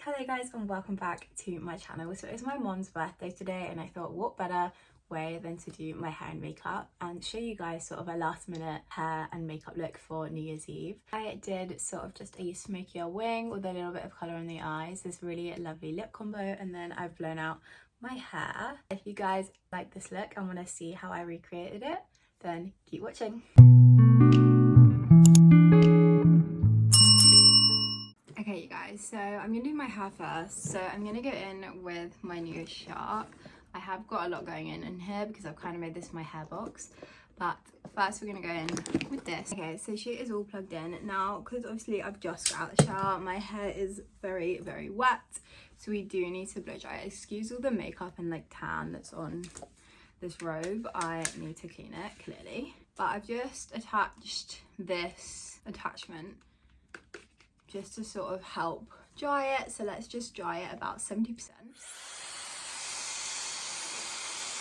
Hello guys and welcome back to my channel. So it's my mom's birthday today and I thought what better way than to do my hair and makeup and show you guys sort of a last minute hair and makeup look for New Year's Eve. I did sort of just a smokier wing with a little bit of colour in the eyes, this really lovely lip combo, and then I've blown out my hair. If you guys like this look and want to see how I recreated it, then keep watching. Okay you guys, so I'm going to do my hair first. So I'm going to go in with my new shark. I have got a lot going in here because I've kind of made this my hair box. But first we're going to go in with this. Okay, so she is all plugged in. Now, because obviously I've just got out of the shower, my hair is very, very wet. So we do need to blow dry it. Excuse all the makeup and like tan that's on this robe. I need to clean it, clearly. But I've just attached this attachment just to sort of help dry it. So let's just dry it about 70%.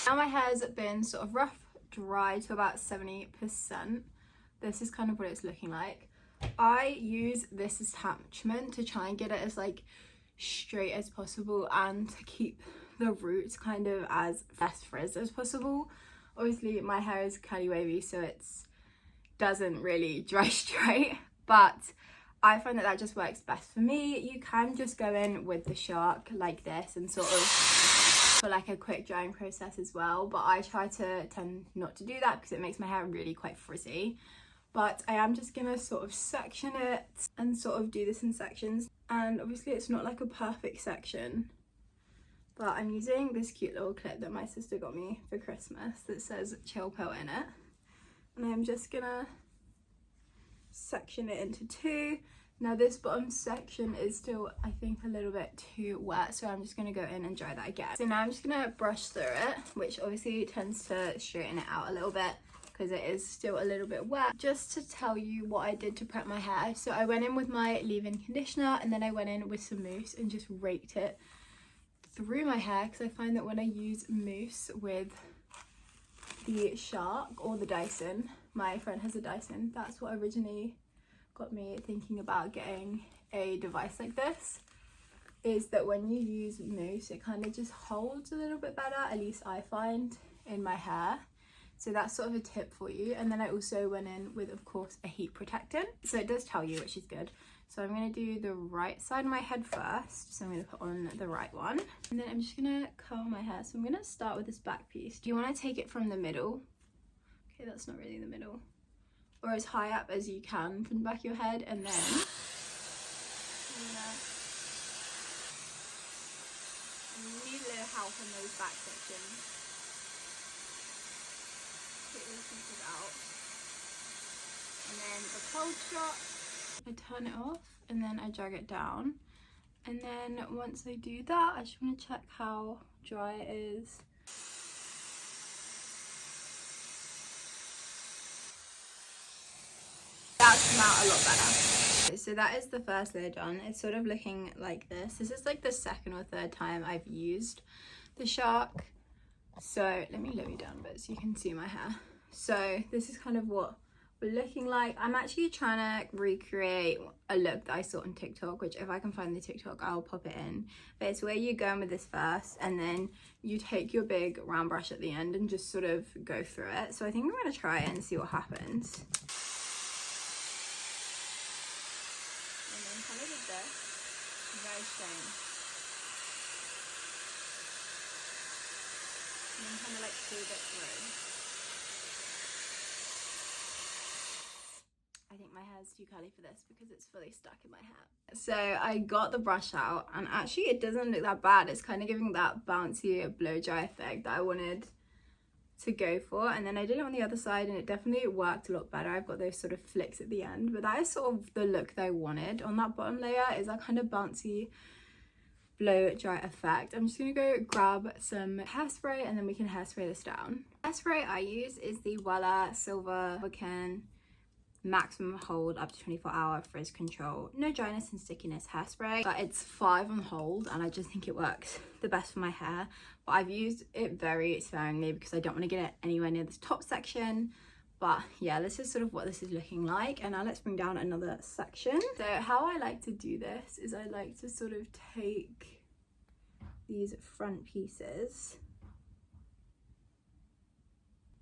Now my hair's been sort of rough dry to about 70%. This is kind of what it's looking like. I use this attachment to try and get it as like straight as possible and to keep the roots kind of as less frizz as possible. Obviously my hair is curly wavy, so it doesn't really dry straight, but I find that just works best for me. You can just go in with the shark like this and sort of for like a quick drying process as well, but I try to tend not to do that because it makes my hair really quite frizzy. But I am just gonna sort of section it and sort of do this in sections, and obviously it's not like a perfect section, but I'm using this cute little clip that my sister got me for Christmas that says chill pill in it, and I'm just gonna section it into two. Now this bottom section is still, I think, a little bit too wet, so I'm just going to go in and dry that again. So now I'm just going to brush through it, which obviously tends to straighten it out a little bit because it is still a little bit wet. Just to tell you what I did to prep my hair, so I went in with my leave-in conditioner and then I went in with some mousse and just raked it through my hair, because I find that when I use mousse with the Shark or the Dyson, my friend has a Dyson, that's what originally got me thinking about getting a device like this, is that when you use mousse it kind of just holds a little bit better, at least I find, in my hair. So that's sort of a tip for you. And then I also went in with, of course, a heat protectant, so it does tell you, which is good. So I'm going to do the right side of my head first, so I'm going to put on the right one, and then I'm just going to curl my hair. So I'm going to start with this back piece. Do you want to take it from the middle? Okay, that's not really the middle, or as high up as you can from the back of your head, and then you need a little help on those back sections. Get those pieces out, and then the cold shot, I turn it off and then I drag it down, and then once I do that, I just want to check how dry it is. That's come out a lot better. So that is the first layer done. It's sort of looking like this. This is like the second or third time I've used the Shark. So let me lower you down a bit so you can see my hair. So this is kind of what we're looking like. I'm actually trying to recreate a look that I saw on TikTok, which if I can find the TikTok, I'll pop it in. But it's where you go in with this first and then you take your big round brush at the end and just sort of go through it. So I think I'm going to try it and see what happens. Very strange. And then kind of like fold it through. I think my hair's too curly for this because it's fully stuck in my hair. So I got the brush out and actually it doesn't look that bad. It's kind of giving that bouncy blow dry effect that I wanted to go for, and then I did it on the other side and it definitely worked a lot better. I've got those sort of flicks at the end, but that is sort of the look that I wanted on that bottom layer, is that kind of bouncy blow dry effect. I'm just gonna go grab some hairspray and then we can hairspray this down. Hairspray I use is the Wella Silver Can maximum hold up to 24-hour frizz control, no dryness and stickiness hairspray, but it's 5 on hold and I just think it works the best for my hair. But I've used it very sparingly because I don't want to get it anywhere near this top section, But yeah, this is sort of what this is looking like. And now let's bring down another section. So how I like to do this is I like to sort of take these front pieces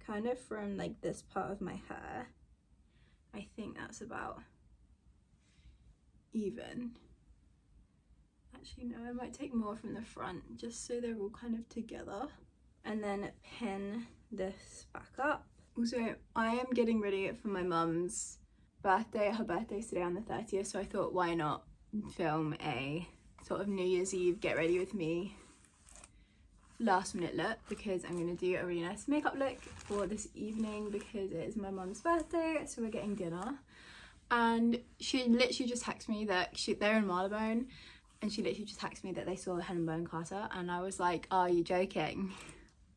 kind of from like this part of my hair. I think that's about even. Actually no, I might take more from the front just so they're all kind of together, and then pin this back up. Also, I am getting ready for my mum's birthday. Her birthday's today on the 30th, so I thought why not film a sort of New Year's Eve get ready with me last minute look, because I'm going to do a really nice makeup look for this evening because it is my mum's birthday, so we're getting dinner. And she literally just texted me that they're in Marylebone, and she literally just texted me that they saw Helen Bonham Carter, and I was like, are you joking?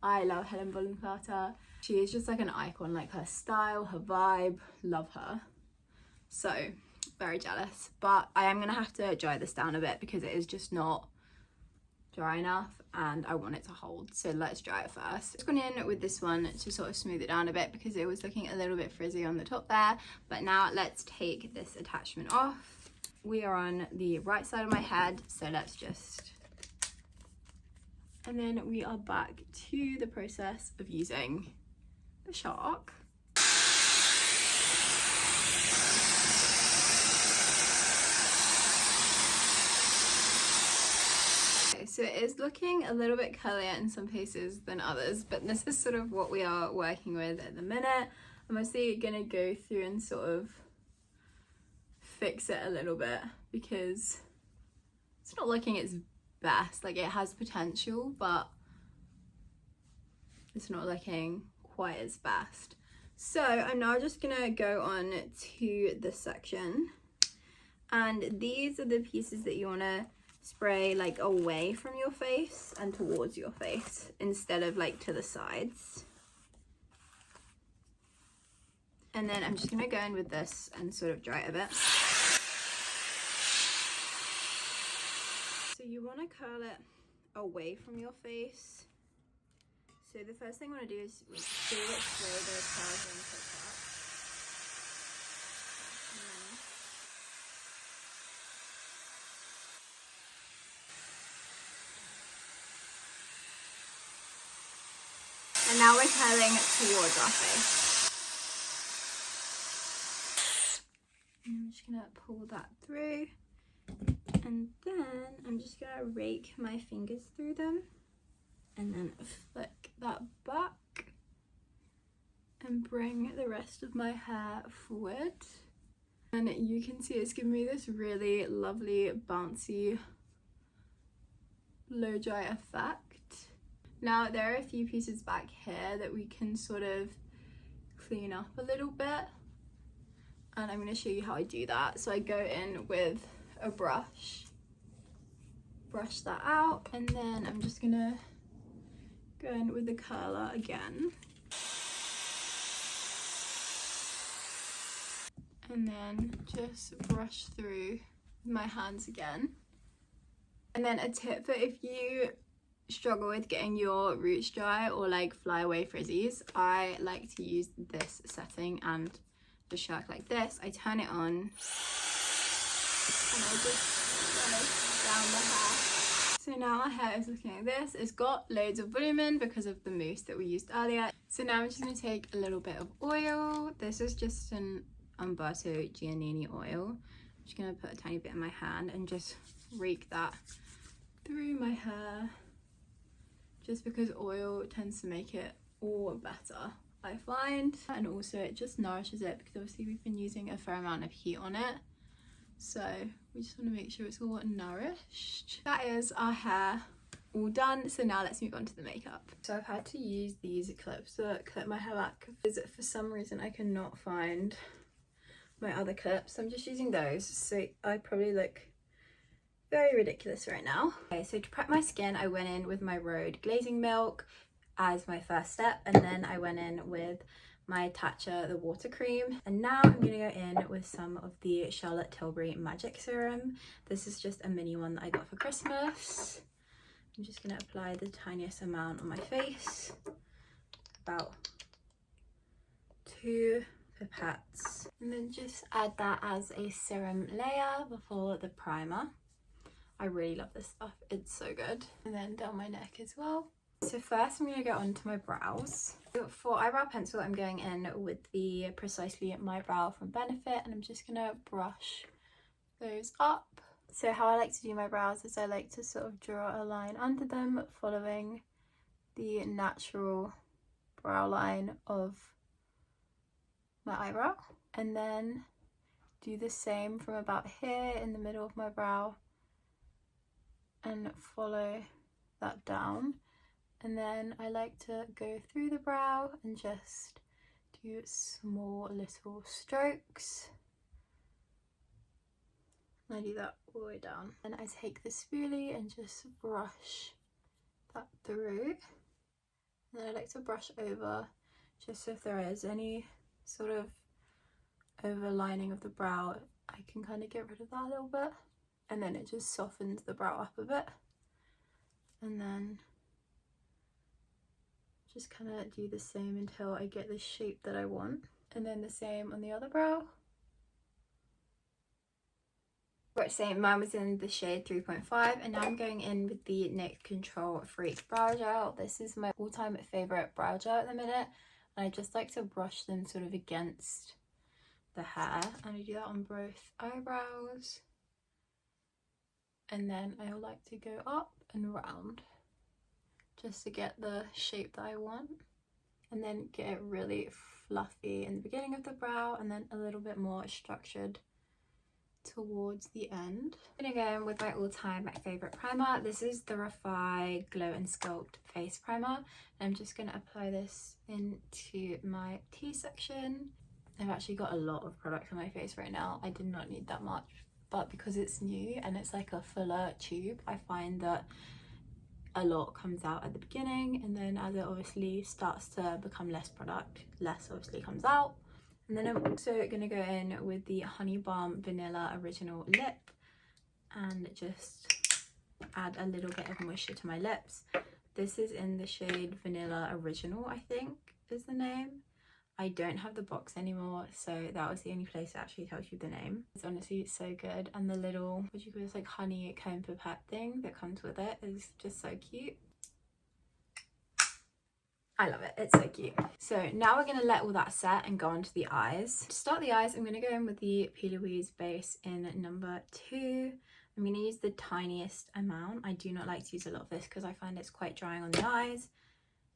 I love Helen Bonham Carter. She is just like an icon, like her style, her vibe, love her. So very jealous, but I am gonna have to dry this down a bit because it is just not dry enough and I want it to hold. So let's dry it first. I've gone in with this one to sort of smooth it down a bit because it was looking a little bit frizzy on the top there. But now let's take this attachment off. We are on the right side of my head, so let's just, and then we are back to the process of using the shark. Okay, so it is looking a little bit curlier in some places than others, but this is sort of what we are working with at the minute. I'm mostly gonna go through and sort of fix it a little bit because it's not looking its best. Like, it has potential, but it's not looking quite its best. So I'm now just gonna go on to this section, and these are the pieces that you want to spray like away from your face and towards your face instead of like to the sides. And then I'm just gonna go in with this and sort of dry it a bit. So you want to curl it away from your face. So the first thing I want to do is see which way the curls are going to pick up. And now we're curling towards our face. And I'm just going to pull that through. And then I'm just going to rake my fingers through them. And then flick that back and bring the rest of my hair forward. And you can see it's giving me this really lovely bouncy blow dry effect. Now there are a few pieces back here that we can sort of clean up a little bit, and I'm going to show you how I do that. So I go in with a brush, brush that out, and then I'm just going to go in with the curler again, and then just brush through with my hands again. And then a tip for if you struggle with getting your roots dry or like flyaway frizzies, I like to use this setting and the shark like this. I turn it on and I just go down the hair. So now our hair is looking like this. It's got loads of volume in because of the mousse that we used earlier. So now I'm just going to take a little bit of oil. This is just an Umberto Giannini oil. I'm just going to put a tiny bit in my hand and just rake that through my hair, just because oil tends to make it all better, I find. And also it just nourishes it because obviously we've been using a fair amount of heat on it. So we just want to make sure it's all nourished. That is our hair all done. So now let's move on to the makeup. So I've had to use these clips to clip my hair back because for some reason I cannot find my other clips. I'm just using those. So I probably look very ridiculous right now. Okay, so to prep my skin, I went in with my Rhode glazing milk as my first step, and then I went in with my Tatcha, the water cream, and now I'm gonna go in with some of the Charlotte Tilbury Magic Serum. This is just a mini one that I got for Christmas. I'm just gonna apply the tiniest amount on my face, about 2 pipettes, and then just add that as a serum layer before the primer. I really love this stuff, it's so good. And then down my neck as well. So first I'm going to go on to my brows. For eyebrow pencil, I'm going in with the Precisely My Brow from Benefit, and I'm just going to brush those up. So how I like to do my brows is I like to sort of draw a line under them, following the natural brow line of my eyebrow, and then do the same from about here in the middle of my brow and follow that down. And then I like to go through the brow and just do small little strokes. And I do that all the way down. And I take the spoolie and just brush that through. And then I like to brush over just if there is any sort of overlining of the brow, I can kind of get rid of that a little bit. And then it just softens the brow up a bit. And then just kind of do the same until I get the shape that I want. And then the same on the other brow. Right, so mine was in the shade 3.5, and now I'm going in with the NYX Control Freak Brow Gel. This is my all-time favourite brow gel at the minute, and I just like to brush them sort of against the hair, and I do that on both eyebrows. And then I like to go up and round just to get the shape that I want, and then get it really fluffy in the beginning of the brow and then a little bit more structured towards the end. I'm gonna go in with my all-time favorite primer. This is the Refy Glow and Sculpt Face Primer. I'm just gonna apply this into my T-section. I've actually got a lot of product on my face right now. I did not need that much, but because it's new and it's like a fuller tube, I find that a lot comes out at the beginning, and then as it obviously starts to become less product, less obviously comes out. And then I'm also going to go in with the Honey Balm Vanilla Original Lip and just add a little bit of moisture to my lips. This is in the shade Vanilla Original, I think is the name. I don't have the box anymore, so that was the only place that actually tells you the name. It's honestly so good, and the little, what do you call this, like honey comb pipette thing that comes with it is just so cute. I love it, it's so cute. So now we're going to let all that set and go on to the eyes. To start the eyes, I'm going to go in with the P. Louise base in number 2. I'm going to use the tiniest amount. I do not like to use a lot of this because I find it's quite drying on the eyes,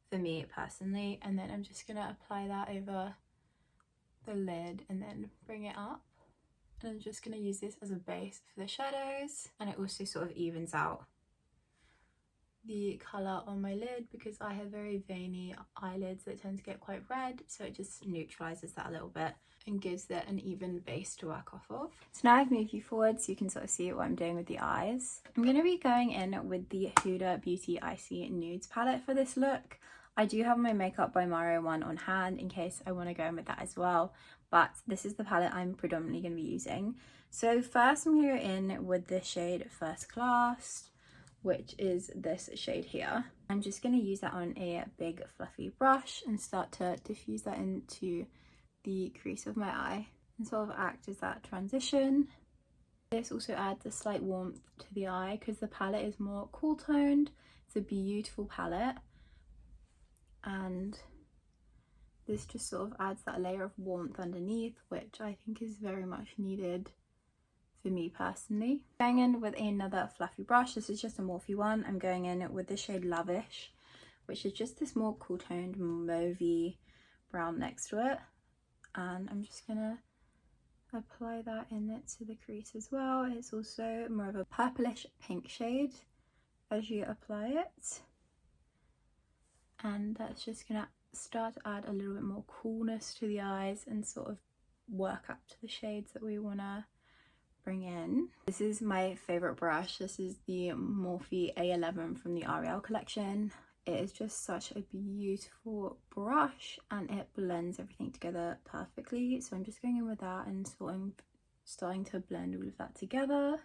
for me personally. And then I'm just going to apply that over the lid and then bring it up. And I'm just going to use this as a base for the shadows, and it also sort of evens out the colour on my lid because I have very veiny eyelids that tend to get quite red, so it just neutralises that a little bit and gives it an even base to work off of. So now I've moved you forward so you can sort of see what I'm doing with the eyes. I'm going to be going in with the Huda Beauty Icy Nudes palette for this look. I do have my Makeup by Mario one on hand in case I want to go in with that as well, but this is the palette I'm predominantly going to be using. So first I'm going to go in with the shade First Class, which is this shade here. I'm just going to use that on a big fluffy brush and start to diffuse that into the crease of my eye and sort of act as that transition. This also adds a slight warmth to the eye because the palette is more cool toned. It's a beautiful palette, and this just sort of adds that layer of warmth underneath, which I think is very much needed for me personally. Going in with another fluffy brush. This is just a Morphe one. I'm going in with the shade Lavish, which is just this more cool toned mauvey brown next to it, and I'm just gonna apply that in it to the crease as well. It's also more of a purplish pink shade as you apply it, and that's just gonna start to add a little bit more coolness to the eyes and sort of work up to the shades that we want to bring in. This is my favorite brush. This is the Morphe A11 from the Ariel collection. It is just such a beautiful brush and it blends everything together perfectly. So I'm just going in with that and starting to blend all of that together.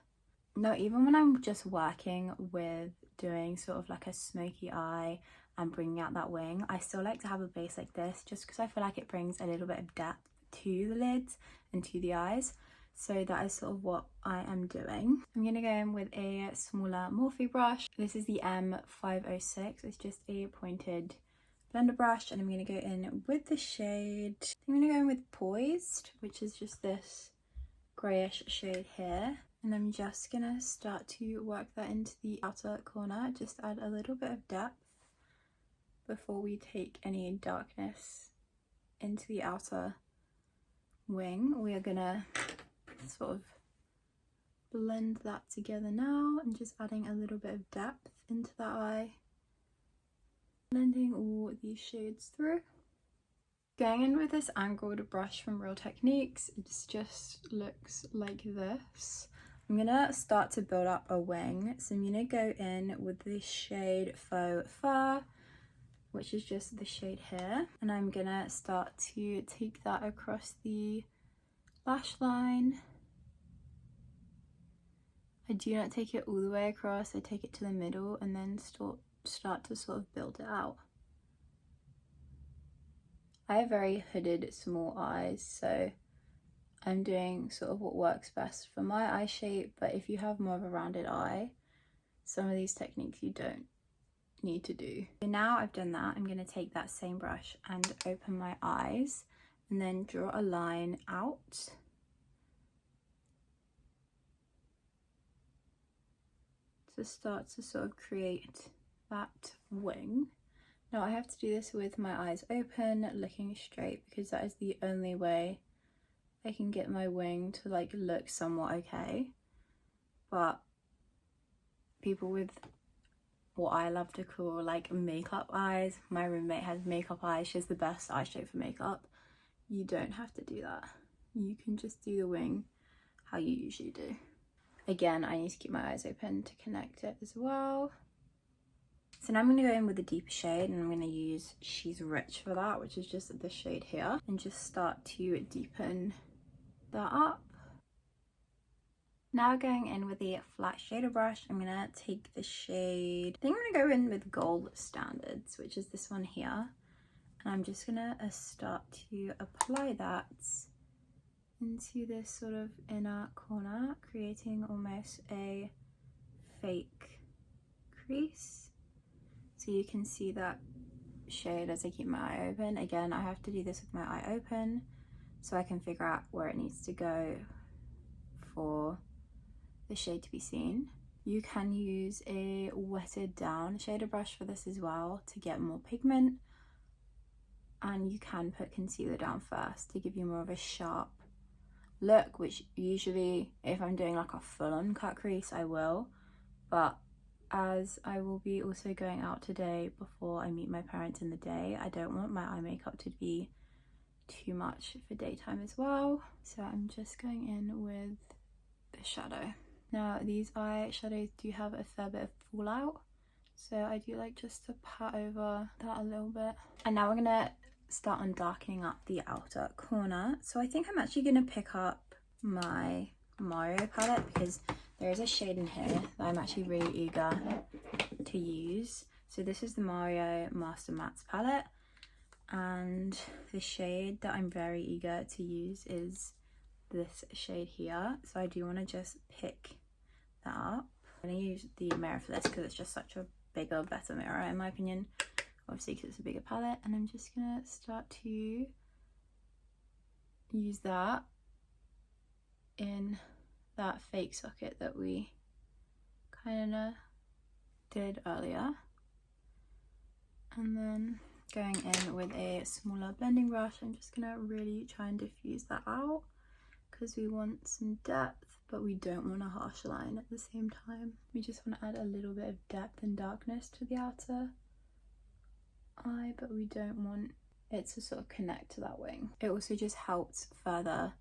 No, even when I'm just working with doing sort of like a smoky eye and bringing out that wing, I still like to have a base like this just because I feel like it brings a little bit of depth to the lids and to the eyes. So that is sort of what I am doing. I'm going to go in with a smaller Morphe brush. This is the M506. It's just a pointed blender brush, and I'm going to go in with the shade. I'm going to go in with Poised, which is just this greyish shade here. And I'm just going to start to work that into the outer corner. Just add a little bit of depth before we take any darkness into the outer wing. We are going to sort of blend that together now and just adding a little bit of depth into that eye, blending all these shades through. Going in with this angled brush from Real Techniques, it just looks like this. I'm gonna start to build up a wing, so I'm gonna go in with this shade Faux Fur, which is just the shade here, and I'm gonna start to take that across the lash line. I do not take it all the way across, I take it to the middle and then start to sort of build it out. I have very hooded small eyes, so I'm doing sort of what works best for my eye shape, but if you have more of a rounded eye, some of these techniques you don't need to do. So now I've done that, I'm going to take that same brush and open my eyes and then draw a line out. To start to sort of create that wing. Now I have to do this with my eyes open, looking straight, because that is the only way I can get my wing to like look somewhat okay. But people with what I love to call like makeup eyes, my roommate has makeup eyes, she has the best eye shape for makeup. You don't have to do that. You can just do the wing how you usually do. Again, I need to keep my eyes open to connect it as well. So now I'm going to go in with a deeper shade, and I'm going to use She's Rich for that, which is just this shade here, and just start to deepen that up. Now going in with a flat shader brush, I'm going to take the shade, I think I'm going to go in with Gold Standards, which is this one here, and I'm just going to start to apply that into this sort of inner corner, creating almost a fake crease. So you can see that shade as I keep my eye open. Again, I have to do this with my eye open so I can figure out where it needs to go for the shade to be seen. You can use a wetted down shader brush for this as well to get more pigment, and you can put concealer down first to give you more of a sharp look, which usually if I'm doing like a full-on cut crease I will, but as I will be also going out today before I meet my parents in the day, I don't want my eye makeup to be too much for daytime as well, so I'm just going in with the shadow. Now these eye shadows do have a fair bit of fallout, so I do like just to pat over that a little bit. And now we're gonna start on darkening up the outer corner. So I think I'm actually going to pick up my Mario palette, because there is a shade in here that I'm actually really eager to use. So this is the Mario Master Mattes palette, and the shade that I'm very eager to use is this shade here. So I do want to just pick that up. I'm going to use the mirror for this because it's just such a bigger, better mirror in my opinion. Obviously because it's a bigger palette, and I'm just gonna start to use that in that fake socket that we kind of did earlier, and then going in with a smaller blending brush, I'm just gonna really try and diffuse that out because we want some depth but we don't want a harsh line at the same time. We just want to add a little bit of depth and darkness to the outer eye, but we don't want it to sort of connect to that wing. It also just helps further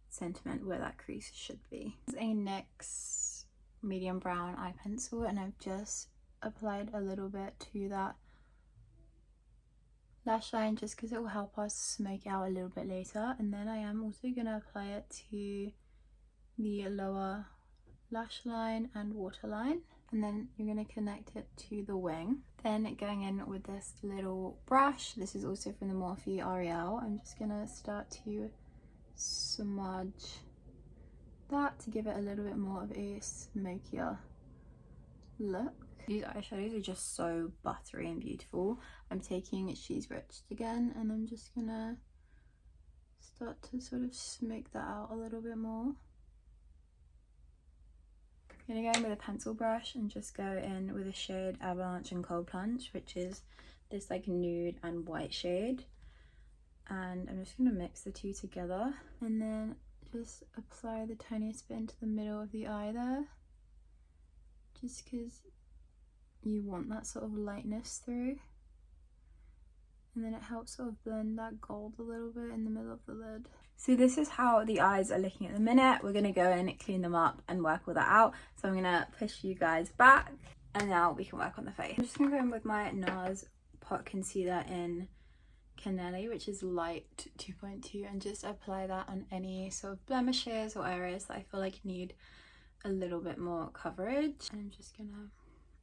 sentiment where that crease should be. This is a NYX medium brown eye pencil, and I've just applied a little bit to that lash line just because it will help us smoke it out a little bit later. And then I am also going to apply it to the lower lash line and waterline, and then you're going to connect it to the wing. Then going in with this little brush, this is also from the Morphe Ariel, I'm just going to start to smudge that to give it a little bit more of a smokier look. These eyeshadows are just so buttery and beautiful. I'm taking She's Rich again, and I'm just gonna start to sort of smoke that out a little bit more. I'm gonna go in with a pencil brush and just go in with a shade Avalanche and Cold Plunge, which is this like nude and white shade. And I'm just gonna mix the two together and then just apply the tiniest bit into the middle of the eye there, just because you want that sort of lightness through, and then it helps sort of blend that gold a little bit in the middle of the lid. So this is how the eyes are looking at the minute. We're gonna go in, clean them up and work all that out. So I'm gonna push you guys back and now we can work on the face. I'm just gonna go in with my NARS Pot Concealer in Canelli, which is light 2.2, and just apply that on any sort of blemishes or areas that I feel like need a little bit more coverage. And I'm just gonna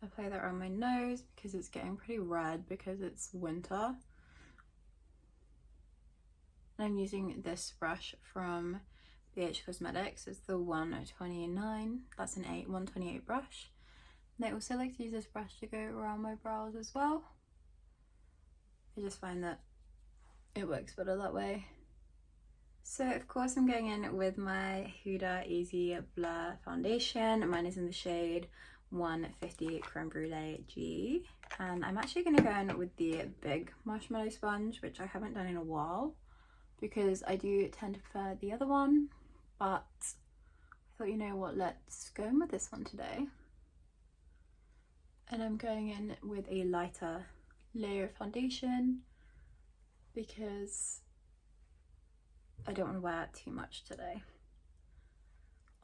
apply that around my nose because it's getting pretty red because it's winter. And I'm using this brush from BH Cosmetics. It's the 129, that's an 128 brush. And I also like to use this brush to go around my brows as well. I just find that it works better that way. So of course I'm going in with my Huda Easy Blur foundation. Mine is in the shade 150 Creme Brulee G, and I'm actually going to go in with the big marshmallow sponge, which I haven't done in a while because I do tend to prefer the other one, but I thought, you know what, let's go in with this one today. And I'm going in with a lighter layer of foundation because I don't want to wear too much today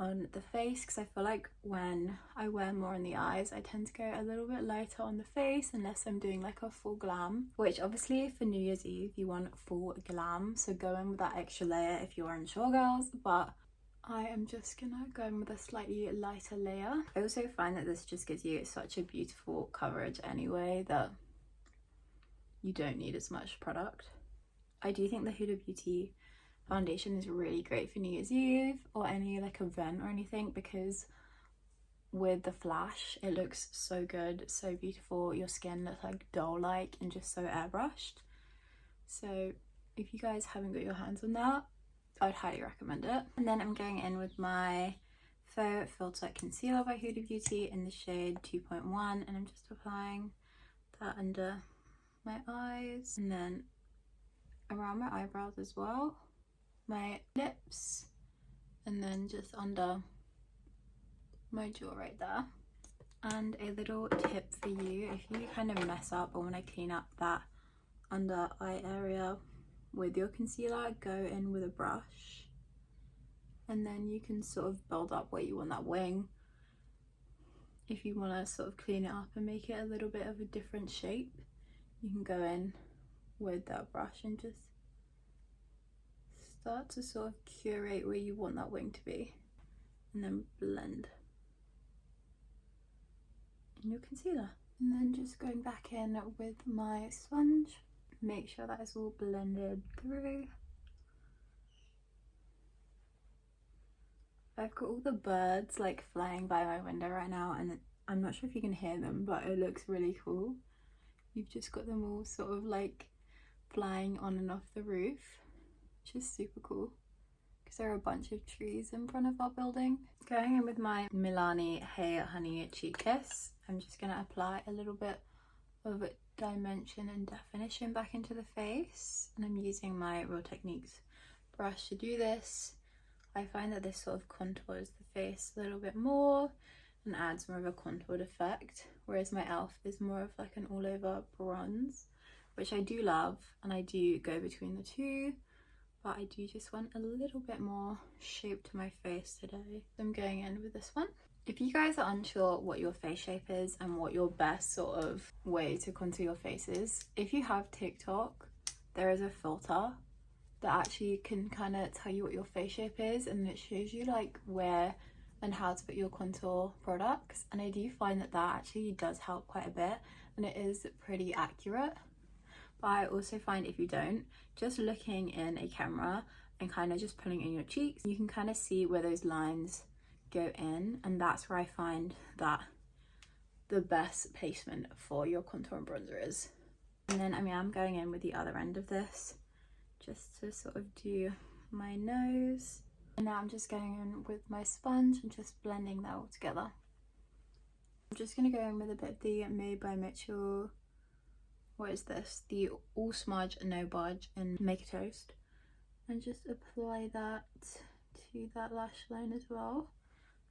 on the face, because I feel like when I wear more on the eyes I tend to go a little bit lighter on the face unless I'm doing like a full glam, which obviously for New Year's Eve you want full glam, so go in with that extra layer if you're unsure, girls, but I am just gonna go in with a slightly lighter layer. I also find that this just gives you such a beautiful coverage anyway that you don't need as much product. I do think the Huda Beauty foundation is really great for New Year's Eve or any like event or anything, because with the flash it looks so good, so beautiful. Your skin looks like doll-like and just so airbrushed. So if you guys haven't got your hands on that, I'd highly recommend it. And then I'm going in with my Faux Filter Concealer by Huda Beauty in the shade 2.1, and I'm just applying that under my eyes and then around my eyebrows as well, my lips, and then just under my jaw right there. And a little tip for you, if you kind of mess up or want to clean up that under eye area with your concealer, go in with a brush and then you can sort of build up where you want that wing. If you want to sort of clean it up and make it a little bit of a different shape, you can go in with that brush and just start to sort of curate where you want that wing to be, and then blend in your concealer. And then just going back in with my sponge, make sure that is all blended through. I've got all the birds like flying by my window right now, and I'm not sure if you can hear them, but it looks really cool. You've just got them all sort of like flying on and off the roof, which is super cool because there are a bunch of trees in front of our building. Going in with my Milani Hey Honey Cheek Kiss, I'm just going to apply a little bit of dimension and definition back into the face, and I'm using my Real Techniques brush to do this. I find that this sort of contours the face a little bit more and adds more of a contoured effect, whereas my e.l.f. is more of like an all over bronze, which I do love, and I do go between the two, but I do just want a little bit more shape to my face today. So I'm going in with this one. If you guys are unsure what your face shape is and what your best sort of way to contour your face is, if you have TikTok, there is a filter that actually can kind of tell you what your face shape is, and it shows you like where and how to put your contour products, and I do find that that actually does help quite a bit and it is pretty accurate. But I also find if you don't, just looking in a camera and kind of just pulling in your cheeks, you can kind of see where those lines go in, and that's where I find that the best placement for your contour and bronzer is. And then I'm going in with the other end of this just to sort of do my nose. And now I'm just going in with my sponge and just blending that all together. I'm just going to go in with a bit of the Made by Mitchell, what is this? The All Smudge No Budge and Make a Toast. And just apply that to that lash line as well,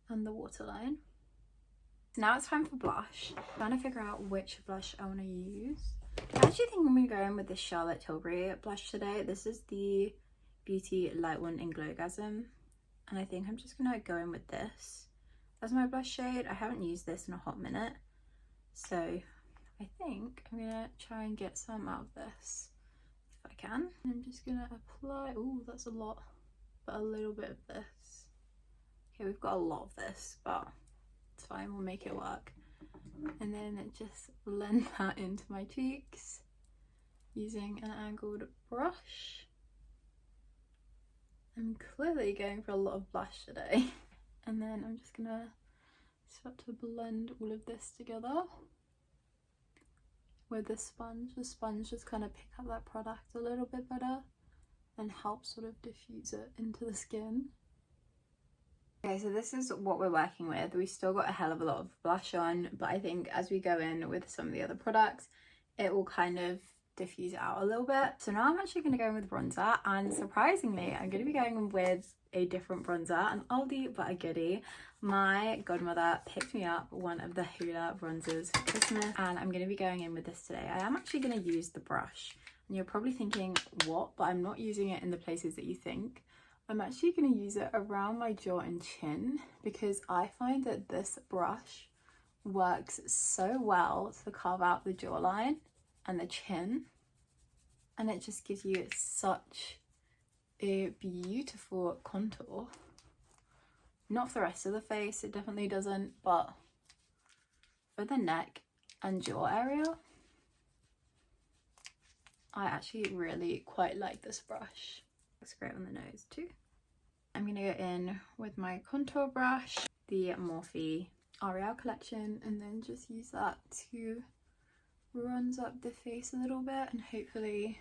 and the waterline. Now it's time for blush. I'm trying to figure out which blush I want to use. I actually think I'm going to go in with the Charlotte Tilbury blush today. This is the Beauty Light One in Glowgasm. And I think I'm just going to go in with this as my blush shade. I haven't used this in a hot minute, so I think I'm going to try and get some out of this if I can. I'm just going to apply, oh that's a lot, but a little bit of this. Okay, we've got a lot of this, but it's fine, we'll make it work. And then just blend that into my cheeks using an angled brush. I'm clearly going for a lot of blush today. And then I'm just gonna start to blend all of this together with the sponge. The sponge just kind of pick up that product a little bit better and help sort of diffuse it into the skin. Okay, so this is what we're working with. We still got a hell of a lot of blush on, but I think as we go in with some of the other products, it will kind of diffuse it out a little bit. So now I'm actually going to go in with bronzer, and surprisingly I'm going to be going with a different bronzer, an oldie but a goodie. My godmother picked me up one of the Hoola bronzers for Christmas, and I'm going to be going in with this today. I am actually going to use the brush, and you're probably thinking what, but I'm not using it in the places that you think. I'm actually going to use it around my jaw and chin, because I find that this brush works so well to carve out the jawline and the chin, and it just gives you such a beautiful contour. Not for the rest of the face, it definitely doesn't, but for the neck and jaw area, I actually really quite like this brush. Looks great on the nose too. I'm gonna go in with my contour brush, the Morphe L'Oreal collection, and then just use that to bronze up the face a little bit and hopefully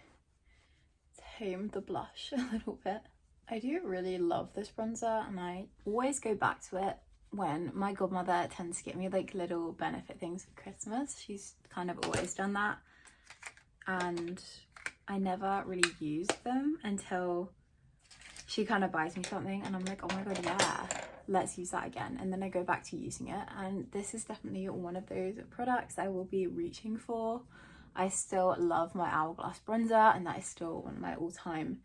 tame the blush a little bit. I do really love this bronzer, and I always go back to it when my godmother tends to get me like little benefit things for Christmas. She's kind of always done that, and I never really used them until she kind of buys me something and I'm like, oh my god, yeah, let's use that again. And then I go back to using it, and this is definitely one of those products I will be reaching for. I still love my Hourglass bronzer, and that is still one of my all-time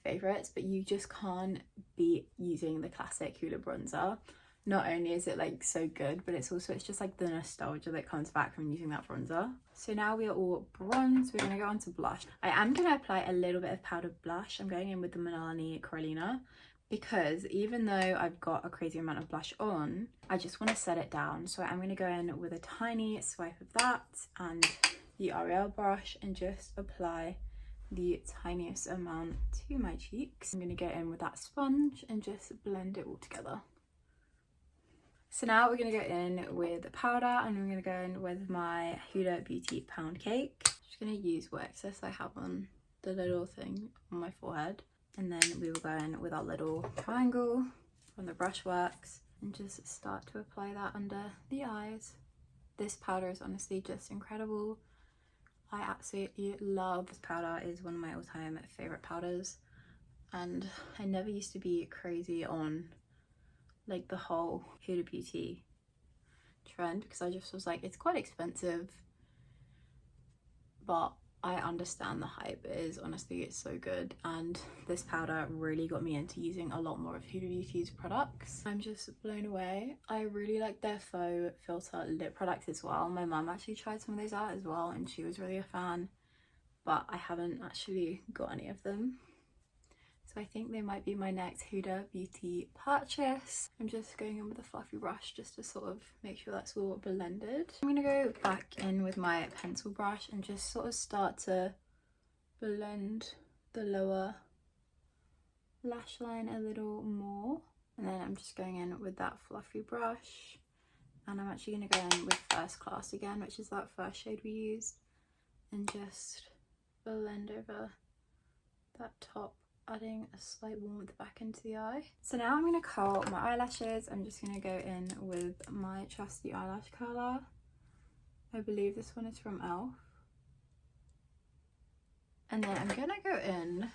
favorites, but you just can't beat using the classic Hoola bronzer. Not only is it like so good, but it's just like the nostalgia that comes back from using that bronzer. So now we are all bronzed, we're gonna go on to blush. I am gonna apply a little bit of powdered blush. I'm going in with the Milani Coralina, because even though I've got a crazy amount of blush on, I just want to set it down. So I'm gonna go in with a tiny swipe of that and the L'Oreal brush and just apply the tiniest amount to my cheeks. I'm gonna go in with that sponge and just blend it all together. So now we're going to go in with powder, and I'm going to go in with my Huda Beauty Pound Cake. I'm just going to use what excess I have on the little thing on my forehead. And then we will go in with our little triangle from the Brushworks and just start to apply that under the eyes. This powder is honestly just incredible. I absolutely love this powder. It is one of my all-time favourite powders. And I never used to be crazy on like the whole Huda Beauty trend, because I just was like, it's quite expensive, but I understand the hype. It is honestly, it's so good, and this powder really got me into using a lot more of Huda Beauty's products. I'm just blown away. I really like their faux filter lip products as well. My mum actually tried some of those out as well, and she was really a fan, but I haven't actually got any of them. So I think they might be my next Huda Beauty purchase. I'm just going in with a fluffy brush just to sort of make sure that's all blended. I'm gonna go back in with my pencil brush and just sort of start to blend the lower lash line a little more. And then I'm just going in with that fluffy brush. And I'm actually going to go in with First Class again, which is that first shade we used. And just blend over that top, adding a slight warmth back into the eye. So now I'm going to curl my eyelashes. I'm just going to go in with my trusty eyelash curler. I believe this one is from e.l.f. And then I'm going to go in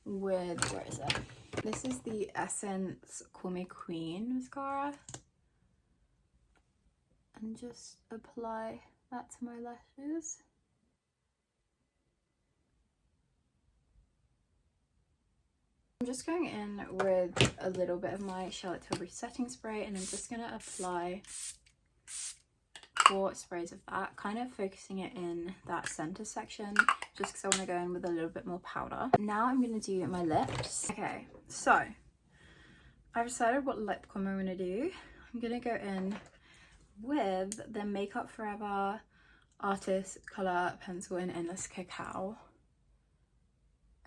with, where is it? This is the Essence Call Me Queen mascara. And just apply that to my lashes. I'm just going in with a little bit of my Charlotte Tilbury setting spray, and I'm just going to apply 4 sprays of that, kind of focusing it in that center section, just because I want to go in with a little bit more powder. Now I'm going to do my lips. Okay, so I've decided what lip combo I'm going to do. I'm going to go in with the Makeup Forever Artist Color Pencil in Endless Cacao.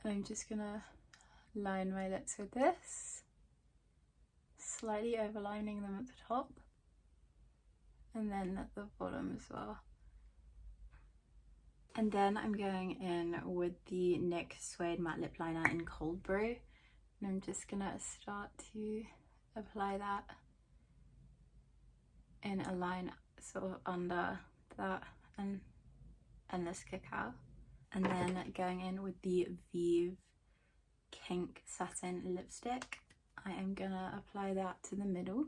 And I'm just going to line my lips with this, slightly overlining them at the top and then at the bottom as well. And then I'm going in with the NYX Suede Matte Lip Liner in Cold Brew, and I'm just gonna start to apply that in a line sort of under that and Endless Cacao. And then going in with the Vive Kink Satin Lipstick, I am gonna apply that to the middle.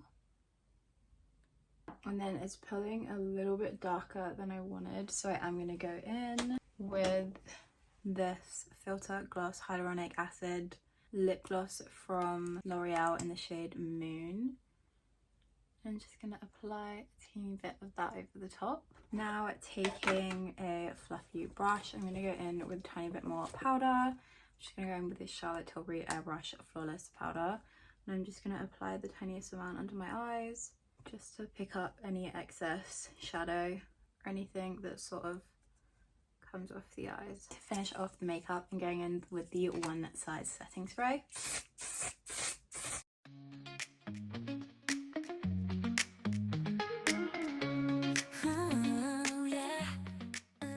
And then it's pulling a little bit darker than I wanted, so I am going to go in with this Filter Gloss Hyaluronic Acid lip gloss from L'Oreal in the shade Moon. I'm just going to apply a teeny bit of that over the top. Now taking a fluffy brush, I'm going to go in with a tiny bit more powder. I'm just going to go in with this Charlotte Tilbury Airbrush Flawless powder, and I'm just going to apply the tiniest amount under my eyes, just to pick up any excess shadow or anything that sort of comes off the eyes. To finish off the makeup, I'm going in with the One Size setting spray.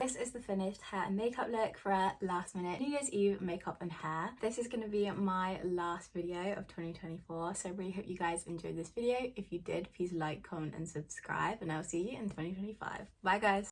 This is the finished hair and makeup look for a last minute New Year's Eve makeup and hair. This is going to be my last video of 2024, so I really hope you guys enjoyed this video. If you did, please like, comment and subscribe, and I'll see you in 2025. Bye guys!